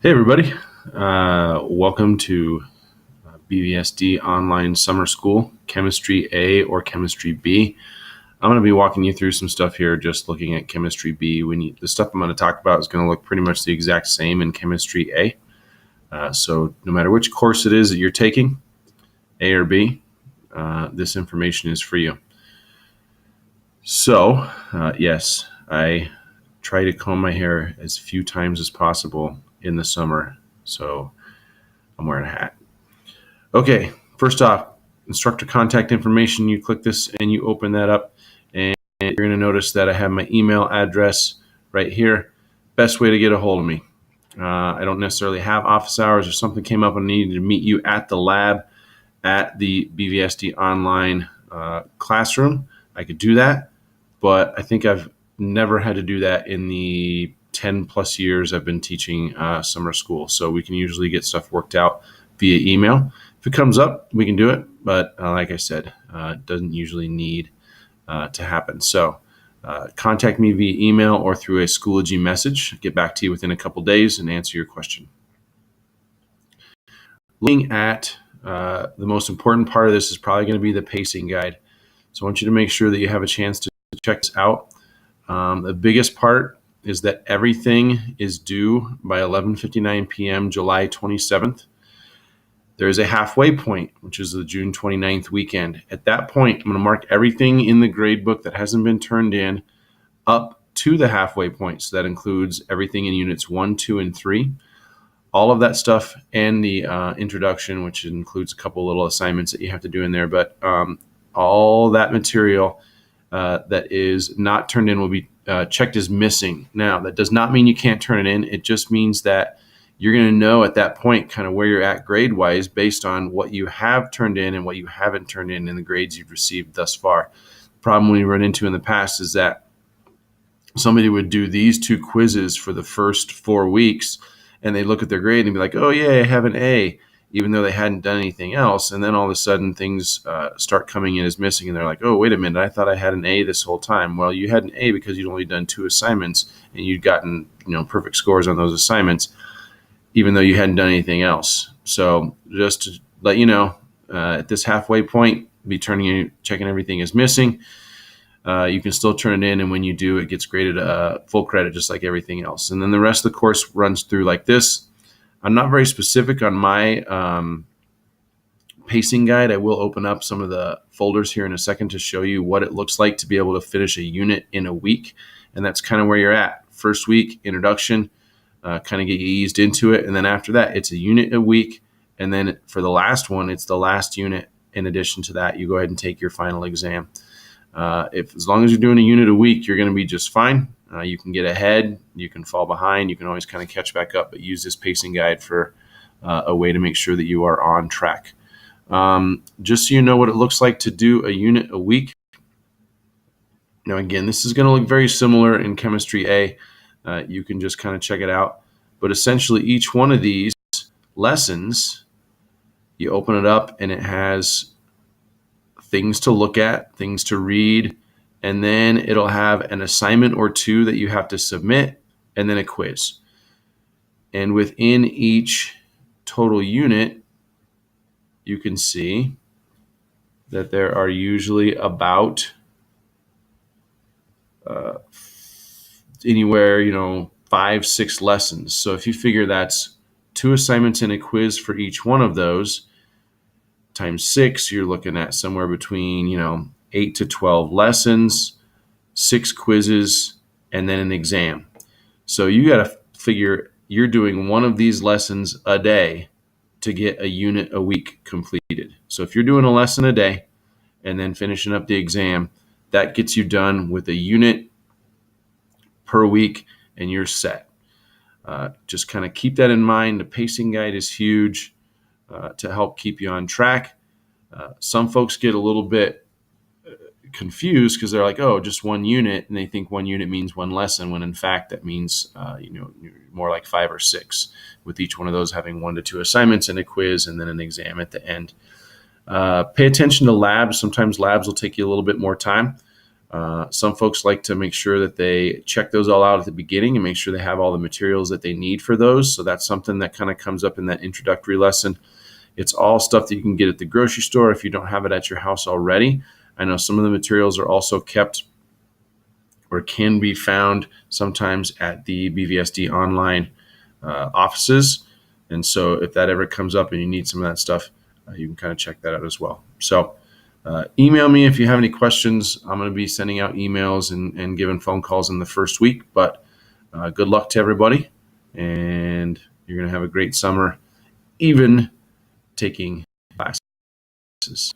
Hey, everybody. Welcome to BVSD Online Summer School, Chemistry A or Chemistry B. I'm going to be walking you through some stuff here, just looking at Chemistry B. The stuff I'm going to talk about is going to look pretty much the exact same in Chemistry A. So no matter which course it is that you're taking, A or B, this information is for you. So, yes, I try to comb my hair as few times as possible in the summer. So I'm wearing a hat. Okay, first off, instructor contact information. You click this and you open that up, and you're going to notice that I have my email address right here. Best way to get a hold of me. I don't necessarily have office hours, or something came up and I needed to meet you at the lab at the BVSD online classroom. I could do that, but I think I've never had to do that in the 10 plus years I've been teaching summer school. So we can usually get stuff worked out via email. If it comes up, we can do it. But like I said, it doesn't usually need to happen. So contact me via email or through a Schoology message. I'll get back to you within a couple days and answer your question. Looking at the most important part of this is probably going to be the pacing guide. So I want you to make sure that you have a chance to check this out. The biggest part is that everything is due by 11:59 p.m. July 27th. There is a halfway point, which is the June 29th weekend. At that point, I'm going to mark everything in the grade book that hasn't been turned in up to the halfway point. So that includes everything in units 1, 2, and 3. All of that stuff and the introduction, which includes a couple little assignments that you have to do in there. But all that material that is not turned in will be checked as missing. Now, that does not mean you can't turn it in. It just means that you're going to know at that point kind of where you're at grade-wise based on what you have turned in and what you haven't turned in the grades you've received thus far. The problem we run into in the past is that somebody would do these two quizzes for the first 4 weeks, and they look at their grade and be like, oh, yeah, I have an A, even though they hadn't done anything else. And then all of a sudden things start coming in as missing, and they're like, oh, wait a minute, I thought I had an A this whole time. Well, you had an A because you'd only done 2 assignments, and you'd gotten perfect scores on those assignments, even though you hadn't done anything else. So just to let you know, at this halfway point, be checking everything is missing. You can still turn it in, and when you do, it gets graded full credit just like everything else. And then the rest of the course runs through like this. I'm not very specific on my pacing guide. I will open up some of the folders here in a second to show you what it looks like to be able to finish a unit in a week. And that's kind of where you're at. First week, introduction, kind of get you eased into it. And then after that, it's a unit a week. And then for the last one, it's the last unit. In addition to that, you go ahead and take your final exam. As long as you're doing a unit a week, you're going to be just fine. You can get ahead, you can fall behind, you can always kind of catch back up, but use this pacing guide for a way to make sure that you are on track. Just so you know what it looks like to do a unit a week. Now, again, this is going to look very similar in Chemistry A. You can just kind of check it out. But essentially, each one of these lessons, you open it up and it has things to look at, things to read, and then it'll have an assignment or two that you have to submit, and then a quiz. And within each total unit, you can see that there are usually about anywhere, 5, 6 lessons. So if you figure that's 2 assignments and a quiz for each one of those, times 6, you're looking at somewhere between, 8 to 12 lessons, 6 quizzes, and then an exam. So you got to figure you're doing one of these lessons a day to get a unit a week completed. So if you're doing a lesson a day and then finishing up the exam, that gets you done with a unit per week, and you're set. Just kind of keep that in mind. The pacing guide is huge to help keep you on track. Some folks get a little bit confused because they're like, oh, just 1 unit, and they think 1 unit means 1 lesson, when in fact that means more like 5 or 6, with each one of those having 1 to 2 assignments and a quiz and then an exam at the end. Pay attention to labs. Sometimes labs will take you a little bit more time. Some folks like to make sure that they check those all out at the beginning and make sure they have all the materials that they need for those. So that's something that kind of comes up in that introductory lesson. It's all stuff that you can get at the grocery store if you don't have it at your house already. I know some of the materials are also kept or can be found sometimes at the BVSD online offices. And so if that ever comes up and you need some of that stuff, you can kind of check that out as well. So email me if you have any questions. I'm going to be sending out emails and giving phone calls in the first week, but good luck to everybody. And you're going to have a great summer, even taking classes.